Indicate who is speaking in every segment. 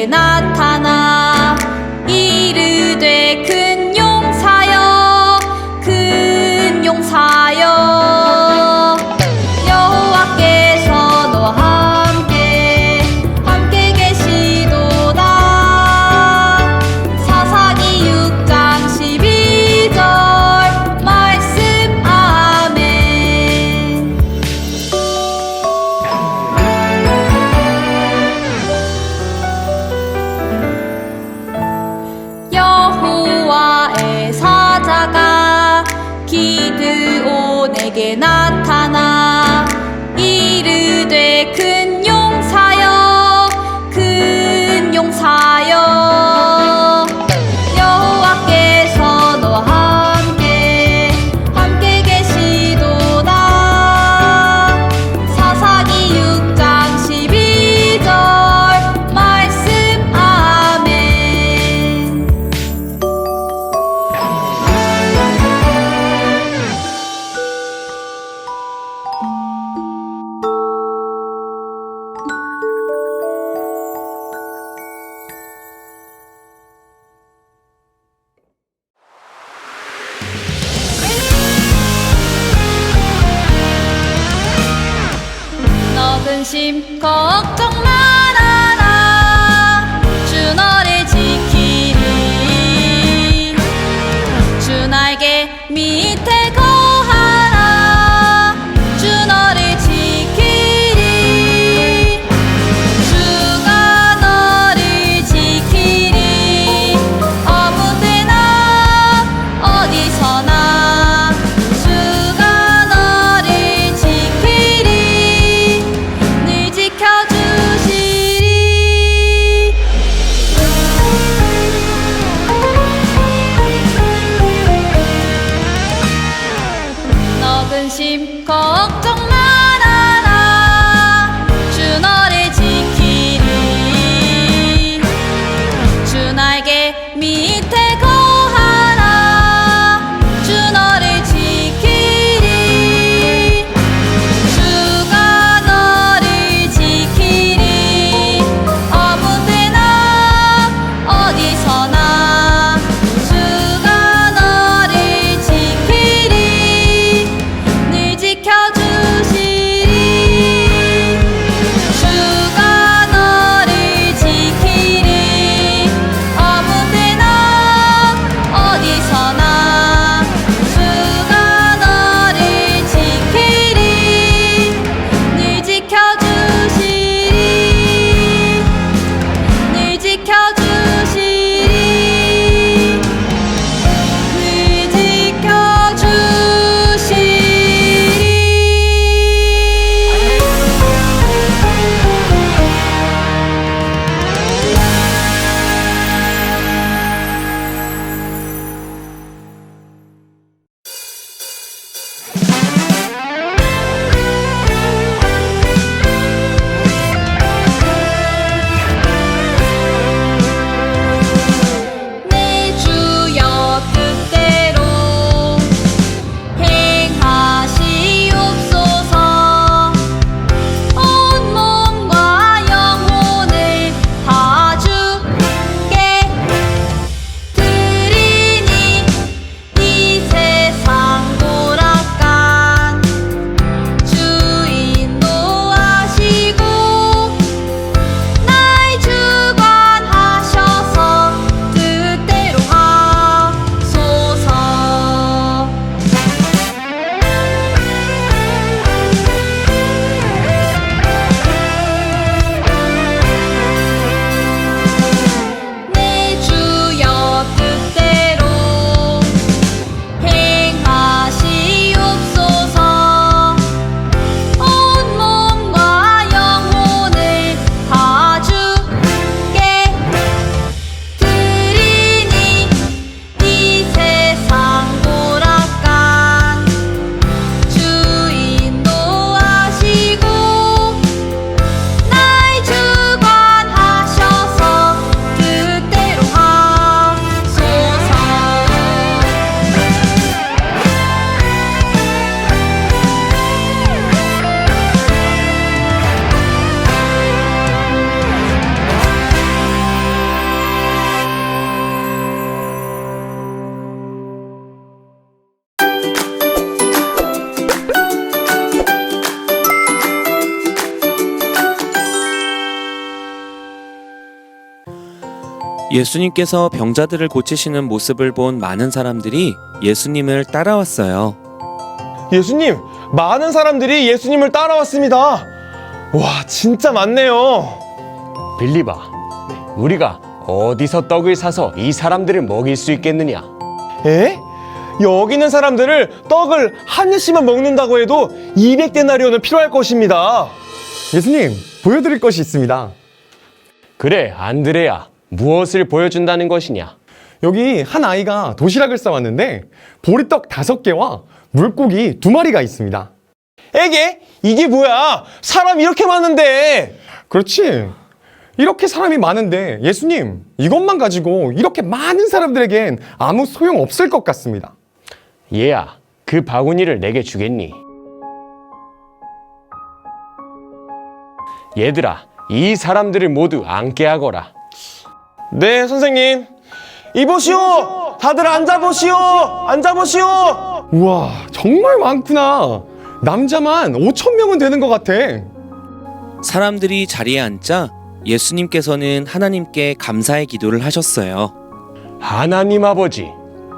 Speaker 1: 내게 나타나 이르되 큰 용사여 큰 용사여 여호와께서 너와 함께 계시도다. 사사기 6장 12절 말씀. 아멘. 여호와의 사자가 기드온에게 나타나 이르되 큰 용사여 큰 용사여 여호와께서 너와 함께 계시도다. 사사기 6장 12절 말씀. 아멘. 너 근심 걱정 말아라. 주 너를 지키리. 주 날개 밑에 거하라. 주 너를 지키리. 주가 너를 지키리. 아무 때나 어디서나 주가 너를 지키리. 늘 지켜주시리. 너 근심 걱정 말아라. 주 너를 지키리. 주 날개 밑에 거하라. 주 너를 지키리. 주가 너를 지키리. 아무 때나 어디서나 주가 너를 지키리. 늘 지켜주시리. 주가 너를 지키리. 아무 때나
Speaker 2: 예수님께서 병자들을 고치시는 모습을 본 많은 사람들이 예수님을 따라왔어요.
Speaker 3: 예수님, 많은 사람들이 예수님을 따라왔습니다. 와, 진짜 많네요.
Speaker 4: 빌립아, 우리가 어디서 떡을 사서 이 사람들을 먹일 수 있겠느냐?
Speaker 3: 에? 여기 있는 사람들을 떡을 한 입씩만 먹는다고 해도 200데나리온은 필요할 것입니다.
Speaker 5: 예수님, 보여드릴 것이 있습니다.
Speaker 4: 그래, 안드레야, 무엇을 보여준다는 것이냐?
Speaker 5: 여기 한 아이가 도시락을 싸왔는데 보리떡 5개와 물고기 2마리가 있습니다.
Speaker 3: 에게? 이게 뭐야? 사람 이렇게 많은데.
Speaker 5: 그렇지. 이렇게 사람이 많은데 예수님, 이것만 가지고 이렇게 많은 사람들에겐 아무 소용 없을 것 같습니다.
Speaker 4: 얘야, 그 바구니를 내게 주겠니? 얘들아, 이 사람들을 모두 앉게 하거라.
Speaker 3: 네, 선생님. 이보시오! 다들 앉아보시오! 앉아보시오!
Speaker 5: 우와, 정말 많구나. 남자만 5,000명은 되는 것 같아.
Speaker 2: 사람들이 자리에 앉자 예수님께서는 하나님께 감사의 기도를 하셨어요.
Speaker 4: 하나님 아버지,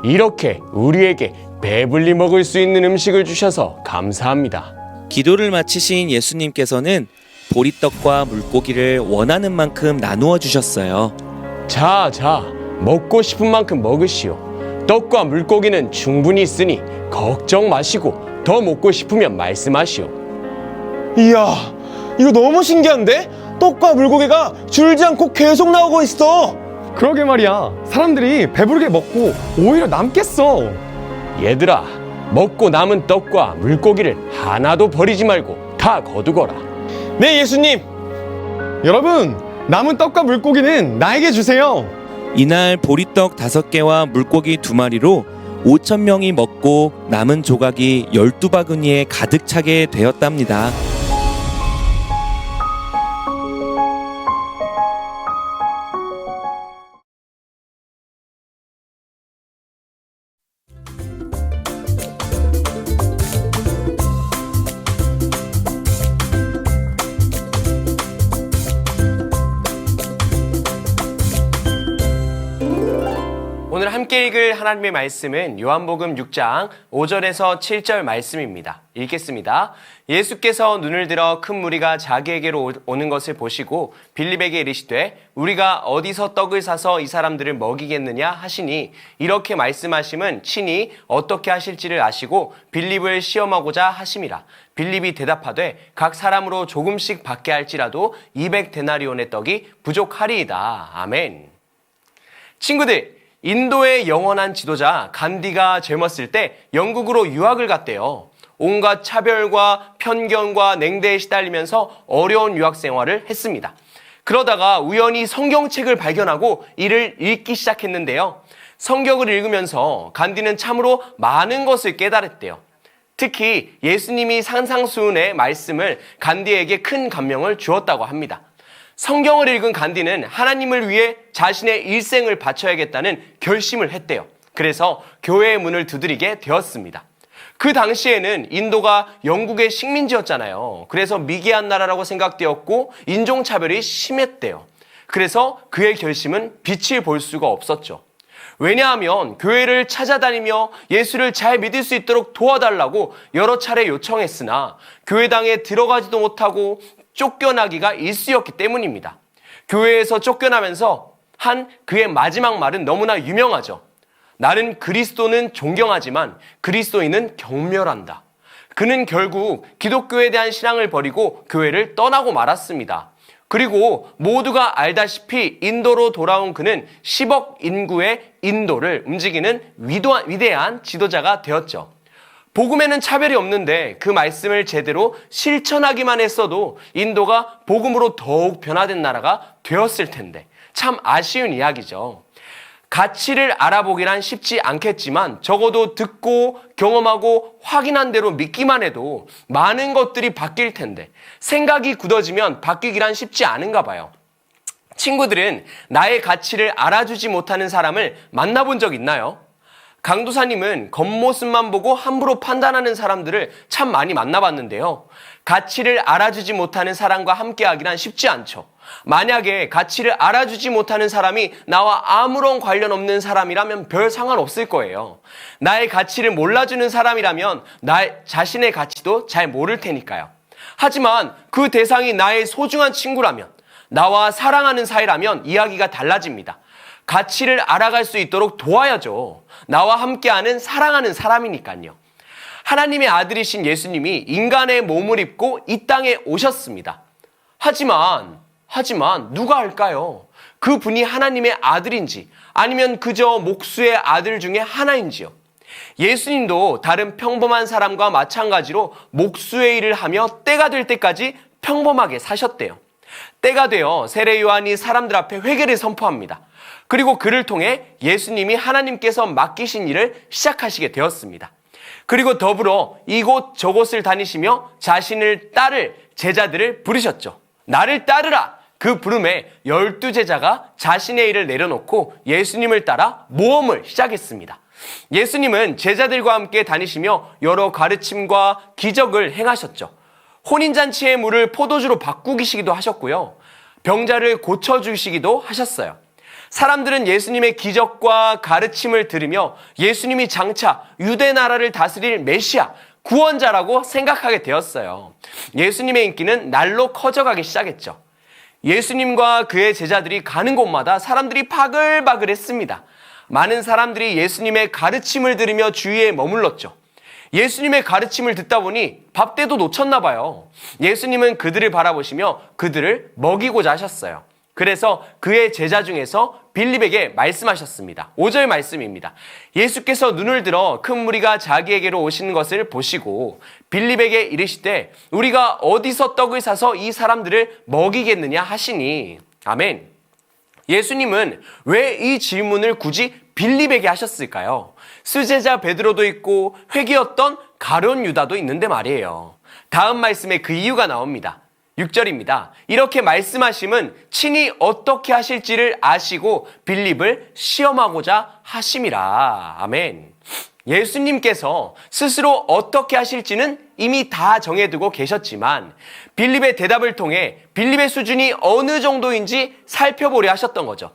Speaker 4: 이렇게 우리에게 배불리 먹을 수 있는 음식을 주셔서 감사합니다.
Speaker 2: 기도를 마치신 예수님께서는 보리떡과 물고기를 원하는 만큼 나누어 주셨어요.
Speaker 4: 자, 먹고 싶은 만큼 먹으시오. 떡과 물고기는 충분히 있으니 걱정 마시고 더 먹고 싶으면 말씀하시오.
Speaker 3: 이야, 이거 너무 신기한데? 떡과 물고기가 줄지 않고 계속 나오고 있어.
Speaker 5: 그러게 말이야. 사람들이 배부르게 먹고 오히려 남겠어.
Speaker 4: 얘들아, 먹고 남은 떡과 물고기를 하나도 버리지 말고 다 거두거라.
Speaker 3: 네, 예수님.
Speaker 5: 여러분, 남은 떡과 물고기는 나에게 주세요.
Speaker 2: 이날 보리떡 5개와 물고기 2마리로 5,000명이 먹고 남은 조각이 12바구니에 가득 차게 되었답니다.
Speaker 4: 오늘 함께 읽을 하나님의 말씀은 요한복음 6장 5절에서 7절 말씀입니다. 읽겠습니다. 예수께서 눈을 들어 큰 무리가 자기에게로 오는 것을 보시고 빌립에게 이르시되 우리가 어디서 떡을 사서 이 사람들을 먹이겠느냐 하시니 이렇게 말씀하심은 친히 어떻게 하실지를 아시고 빌립을 시험하고자 하심이라. 빌립이 대답하되 각 사람으로 조금씩 받게 할지라도 200데나리온의 떡이 부족하리이다. 아멘. 친구들, 인도의 영원한 지도자 간디가 젊었을 때 영국으로 유학을 갔대요. 온갖 차별과 편견과 냉대에 시달리면서 어려운 유학 생활을 했습니다. 그러다가 우연히 성경책을 발견하고 이를 읽기 시작했는데요. 성경을 읽으면서 간디는 참으로 많은 것을 깨달았대요. 특히 예수님이 산상수훈의 말씀을 간디에게 큰 감명을 주었다고 합니다. 성경을 읽은 간디는 하나님을 위해 자신의 일생을 바쳐야겠다는 결심을 했대요. 그래서 교회의 문을 두드리게 되었습니다. 그 당시에는 인도가 영국의 식민지였잖아요. 그래서 미개한 나라라고 생각되었고 인종차별이 심했대요. 그래서 그의 결심은 빛을 볼 수가 없었죠. 왜냐하면 교회를 찾아다니며 예수를 잘 믿을 수 있도록 도와달라고 여러 차례 요청했으나 교회당에 들어가지도 못하고 쫓겨나기가 일쑤였기 때문입니다. 교회에서 쫓겨나면서 한 그의 마지막 말은 너무나 유명하죠. 나는 그리스도는 존경하지만 그리스도인은 경멸한다. 그는 결국 기독교에 대한 신앙을 버리고 교회를 떠나고 말았습니다. 그리고 모두가 알다시피 인도로 돌아온 그는 10억 인구의 인도를 움직이는 위대한 지도자가 되었죠. 복음에는 차별이 없는데 그 말씀을 제대로 실천하기만 했어도 인도가 복음으로 더욱 변화된 나라가 되었을 텐데 참 아쉬운 이야기죠. 가치를 알아보기란 쉽지 않겠지만 적어도 듣고 경험하고 확인한 대로 믿기만 해도 많은 것들이 바뀔 텐데 생각이 굳어지면 바뀌기란 쉽지 않은가 봐요. 친구들은 나의 가치를 알아주지 못하는 사람을 만나본 적 있나요? 강도사님은 겉모습만 보고 함부로 판단하는 사람들을 참 많이 만나봤는데요. 가치를 알아주지 못하는 사람과 함께하기란 쉽지 않죠. 만약에 가치를 알아주지 못하는 사람이 나와 아무런 관련 없는 사람이라면 별 상관없을 거예요. 나의 가치를 몰라주는 사람이라면 나 자신의 가치도 잘 모를 테니까요. 하지만 그 대상이 나의 소중한 친구라면, 나와 사랑하는 사이라면 이야기가 달라집니다. 가치를 알아갈 수 있도록 도와야죠. 나와 함께하는 사랑하는 사람이니까요. 하나님의 아들이신 예수님이 인간의 몸을 입고 이 땅에 오셨습니다. 하지만 누가 알까요? 그 분이 하나님의 아들인지 아니면 그저 목수의 아들 중에 하나인지요. 예수님도 다른 평범한 사람과 마찬가지로 목수의 일을 하며 때가 될 때까지 평범하게 사셨대요. 때가 되어 세례 요한이 사람들 앞에 회개를 선포합니다. 그리고 그를 통해 예수님이 하나님께서 맡기신 일을 시작하시게 되었습니다. 그리고 더불어 이곳 저곳을 다니시며 자신을 따를 제자들을 부르셨죠. 나를 따르라! 그 부름에 12제자가 자신의 일을 내려놓고 예수님을 따라 모험을 시작했습니다. 예수님은 제자들과 함께 다니시며 여러 가르침과 기적을 행하셨죠. 혼인잔치의 물을 포도주로 바꾸시기도 하셨고요. 병자를 고쳐주시기도 하셨어요. 사람들은 예수님의 기적과 가르침을 들으며 예수님이 장차 유대 나라를 다스릴 메시아, 구원자라고 생각하게 되었어요. 예수님의 인기는 날로 커져가기 시작했죠. 예수님과 그의 제자들이 가는 곳마다 사람들이 바글바글했습니다. 많은 사람들이 예수님의 가르침을 들으며 주위에 머물렀죠. 예수님의 가르침을 듣다 보니 밥때도 놓쳤나 봐요. 예수님은 그들을 바라보시며 그들을 먹이고자 하셨어요. 그래서 그의 제자 중에서 빌립에게 말씀하셨습니다. 5절 말씀입니다. 예수께서 눈을 들어 큰 무리가 자기에게로 오시는 것을 보시고 빌립에게 이르시되 우리가 어디서 떡을 사서 이 사람들을 먹이겠느냐 하시니. 아멘. 예수님은 왜 이 질문을 굳이 빌립에게 하셨을까요? 수제자 베드로도 있고 회기였던 가룟 유다도 있는데 말이에요. 다음 말씀에 그 이유가 나옵니다. 6절입니다. 이렇게 말씀하심은 친히 어떻게 하실지를 아시고 빌립을 시험하고자 하심이라. 아멘. 예수님께서 스스로 어떻게 하실지는 이미 다 정해두고 계셨지만 빌립의 대답을 통해 빌립의 수준이 어느 정도인지 살펴보려 하셨던 거죠.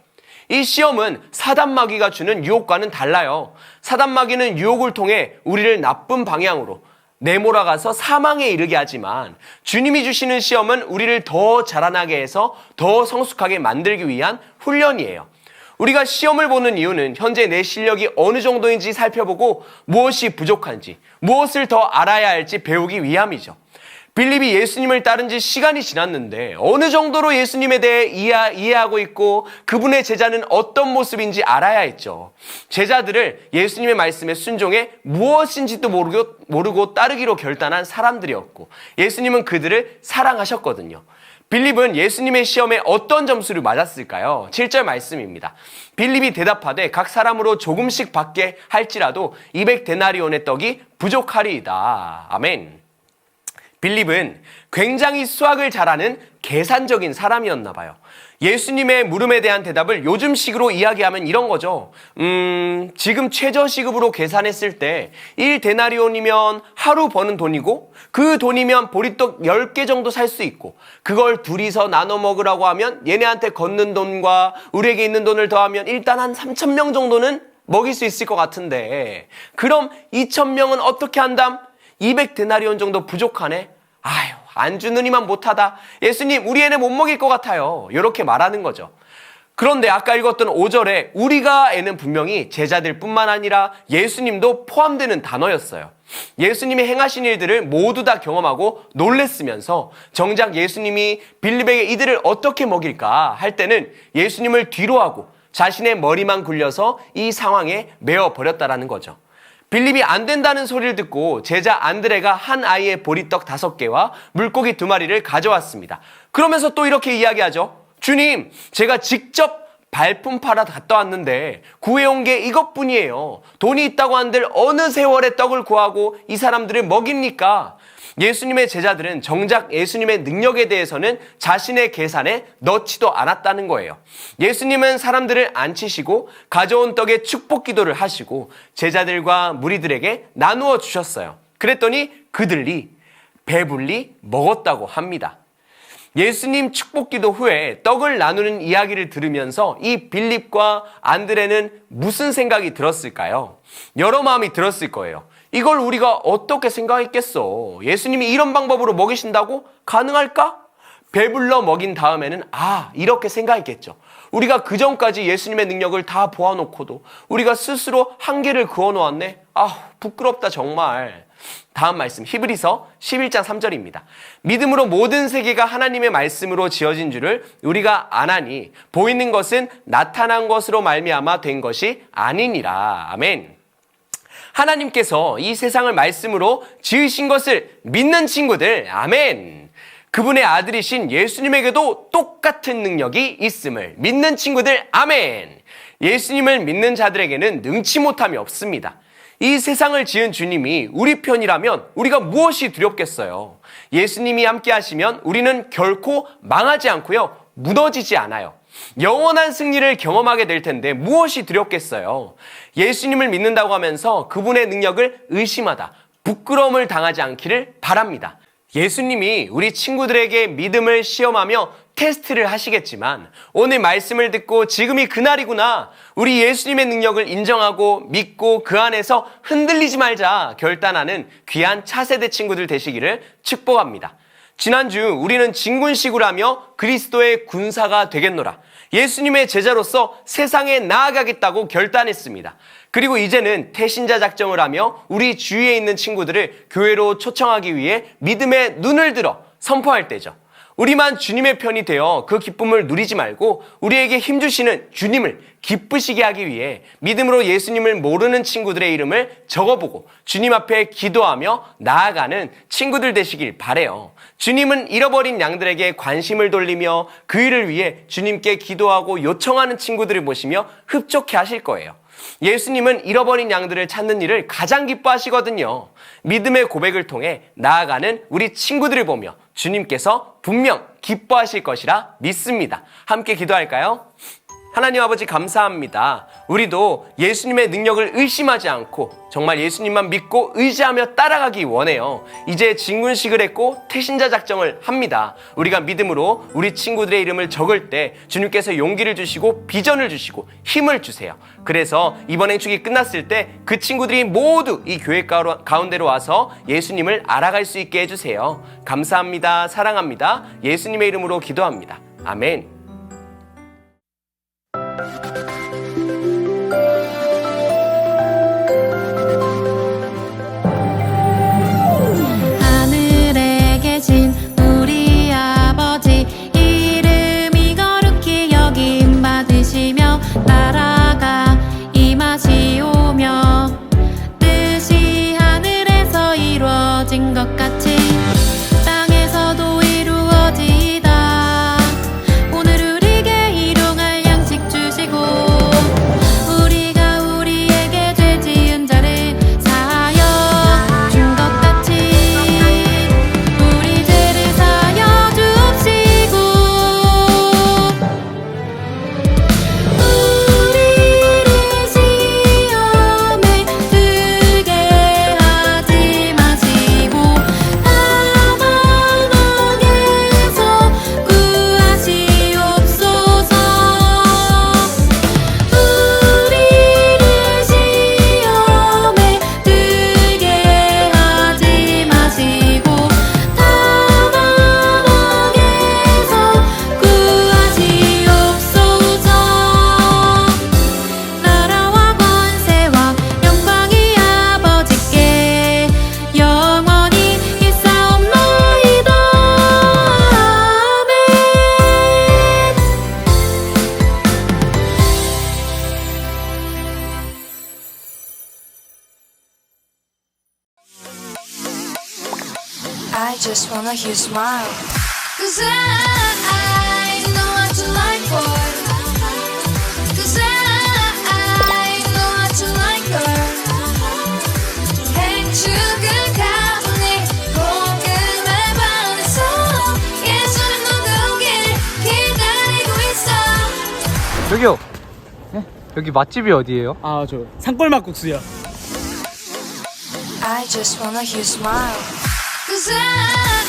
Speaker 4: 이 시험은 사단 마귀가 주는 유혹과는 달라요. 사단 마귀는 유혹을 통해 우리를 나쁜 방향으로 내몰아가서 사망에 이르게 하지만 주님이 주시는 시험은 우리를 더 자라나게 해서 더 성숙하게 만들기 위한 훈련이에요. 우리가 시험을 보는 이유는 현재 내 실력이 어느 정도인지 살펴보고 무엇이 부족한지, 무엇을 더 알아야 할지 배우기 위함이죠. 빌립이 예수님을 따른 지 시간이 지났는데 어느 정도로 예수님에 대해 이해하고 있고 그분의 제자는 어떤 모습인지 알아야 했죠. 제자들을 예수님의 말씀에 순종해 무엇인지도 모르고 따르기로 결단한 사람들이었고 예수님은 그들을 사랑하셨거든요. 빌립은 예수님의 시험에 어떤 점수를 맞았을까요? 7절 말씀입니다. 빌립이 대답하되 각 사람으로 조금씩 받게 할지라도 200데나리온의 떡이 부족하리이다. 아멘. 빌립은 굉장히 수학을 잘하는 계산적인 사람이었나 봐요. 예수님의 물음에 대한 대답을 요즘식으로 이야기하면 이런 거죠. 지금 최저시급으로 계산했을 때 1데나리온이면 하루 버는 돈이고 그 돈이면 보리떡 10개 정도 살 수 있고 그걸 둘이서 나눠 먹으라고 하면 얘네한테 걷는 돈과 우리에게 있는 돈을 더하면 일단 한 3,000명 정도는 먹일 수 있을 것 같은데 그럼 2,000명은 어떻게 한담? 200데나리온 정도 부족하네. 아유, 안 주느니만 못하다. 예수님, 우리 애는 못 먹일 것 같아요. 이렇게 말하는 거죠. 그런데 아까 읽었던 5절에 우리가 애는 분명히 제자들뿐만 아니라 예수님도 포함되는 단어였어요. 예수님이 행하신 일들을 모두 다 경험하고 놀랬으면서 정작 예수님이 빌립에게 이들을 어떻게 먹일까 할 때는 예수님을 뒤로 하고 자신의 머리만 굴려서 이 상황에 메어 버렸다라는 거죠. 빌립이 안 된다는 소리를 듣고 제자 안드레가 한 아이의 보리떡 5개와 물고기 2마리를 가져왔습니다. 그러면서 또 이렇게 이야기하죠. 주님, 제가 직접 발품 팔아 갔다 왔는데 구해온 게 이것뿐이에요. 돈이 있다고 한들 어느 세월에 떡을 구하고 이 사람들을 먹입니까? 예수님의 제자들은 정작 예수님의 능력에 대해서는 자신의 계산에 넣지도 않았다는 거예요. 예수님은 사람들을 앉히시고 가져온 떡에 축복 기도를 하시고 제자들과 무리들에게 나누어 주셨어요. 그랬더니 그들이 배불리 먹었다고 합니다. 예수님 축복기도 후에 떡을 나누는 이야기를 들으면서 이 빌립과 안드레는 무슨 생각이 들었을까요? 여러 마음이 들었을 거예요. 이걸 우리가 어떻게 생각했겠어? 예수님이 이런 방법으로 먹이신다고? 가능할까? 배불러 먹인 다음에는 이렇게 생각했겠죠. 우리가 그전까지 예수님의 능력을 다 보아놓고도 우리가 스스로 한계를 그어놓았네? 부끄럽다 정말. 다음 말씀 히브리서 11장 3절입니다. 믿음으로 모든 세계가 하나님의 말씀으로 지어진 줄을 우리가 아나니 보이는 것은 나타난 것으로 말미암아 된 것이 아니니라. 아멘. 하나님께서 이 세상을 말씀으로 지으신 것을 믿는 친구들, 아멘. 그분의 아들이신 예수님에게도 똑같은 능력이 있음을 믿는 친구들, 아멘. 예수님을 믿는 자들에게는 능치 못함이 없습니다. 이 세상을 지은 주님이 우리 편이라면 우리가 무엇이 두렵겠어요? 예수님이 함께 하시면 우리는 결코 망하지 않고요, 무너지지 않아요. 영원한 승리를 경험하게 될 텐데 무엇이 두렵겠어요? 예수님을 믿는다고 하면서 그분의 능력을 의심하다, 부끄러움을 당하지 않기를 바랍니다. 예수님이 우리 친구들에게 믿음을 시험하며 테스트를 하시겠지만 오늘 말씀을 듣고 지금이 그날이구나, 우리 예수님의 능력을 인정하고 믿고 그 안에서 흔들리지 말자 결단하는 귀한 차세대 친구들 되시기를 축복합니다. 지난주 우리는 진군식을 하며 그리스도의 군사가 되겠노라, 예수님의 제자로서 세상에 나아가겠다고 결단했습니다. 그리고 이제는 태신자 작정을 하며 우리 주위에 있는 친구들을 교회로 초청하기 위해 믿음의 눈을 들어 선포할 때죠. 우리만 주님의 편이 되어 그 기쁨을 누리지 말고 우리에게 힘주시는 주님을 기쁘시게 하기 위해 믿음으로 예수님을 모르는 친구들의 이름을 적어보고 주님 앞에 기도하며 나아가는 친구들 되시길 바라요. 주님은 잃어버린 양들에게 관심을 돌리며 그 일을 위해 주님께 기도하고 요청하는 친구들을 보시며 흡족해 하실 거예요. 예수님은 잃어버린 양들을 찾는 일을 가장 기뻐하시거든요. 믿음의 고백을 통해 나아가는 우리 친구들을 보며 주님께서 분명 기뻐하실 것이라 믿습니다. 함께 기도할까요? 하나님 아버지 감사합니다. 우리도 예수님의 능력을 의심하지 않고 정말 예수님만 믿고 의지하며 따라가기 원해요. 이제 진군식을 했고 태신자 작정을 합니다. 우리가 믿음으로 우리 친구들의 이름을 적을 때 주님께서 용기를 주시고 비전을 주시고 힘을 주세요. 그래서 이번 행축이 끝났을 때 그 친구들이 모두 이 교회 가운데로 와서 예수님을 알아갈 수 있게 해주세요. 감사합니다. 사랑합니다. 예수님의 이름으로 기도합니다. 아멘.
Speaker 1: 하늘에 계신 우리 아버지, 이름이 거룩히 여김 받으시며 나라가 임하시오며 뜻이 하늘에서 이루어진 것 같이 땅에서도 이루어지이다. 오늘 우리에게 일용할 양식 주시고 우리가 우리에게 죄 지은 자를 사하여 준 것 같이 우리 죄를 사하여 주옵시고 우리를 시험에 들게 하지 마시고 다만 악에서 구하시옵소서. 우리를 시험에 들게 하지 마시고 다만 악에서 구하시옵소서. 나라와 권세와 영광이 아버지께 영원히 있사옵나이다. 아멘.
Speaker 6: I just wanna hear you smile.
Speaker 1: 'Cause I know what you like, boy. 'Cause I know what you like, girl. 행축을 가보니 복음을 받아서 예수는 너도 오길 기다리고 있어.
Speaker 7: 저기요. 네? 여기 맛집이 어디예요?
Speaker 8: 아, 저 산골막국수요.
Speaker 6: I just wanna hear you smile.
Speaker 1: 'Cause I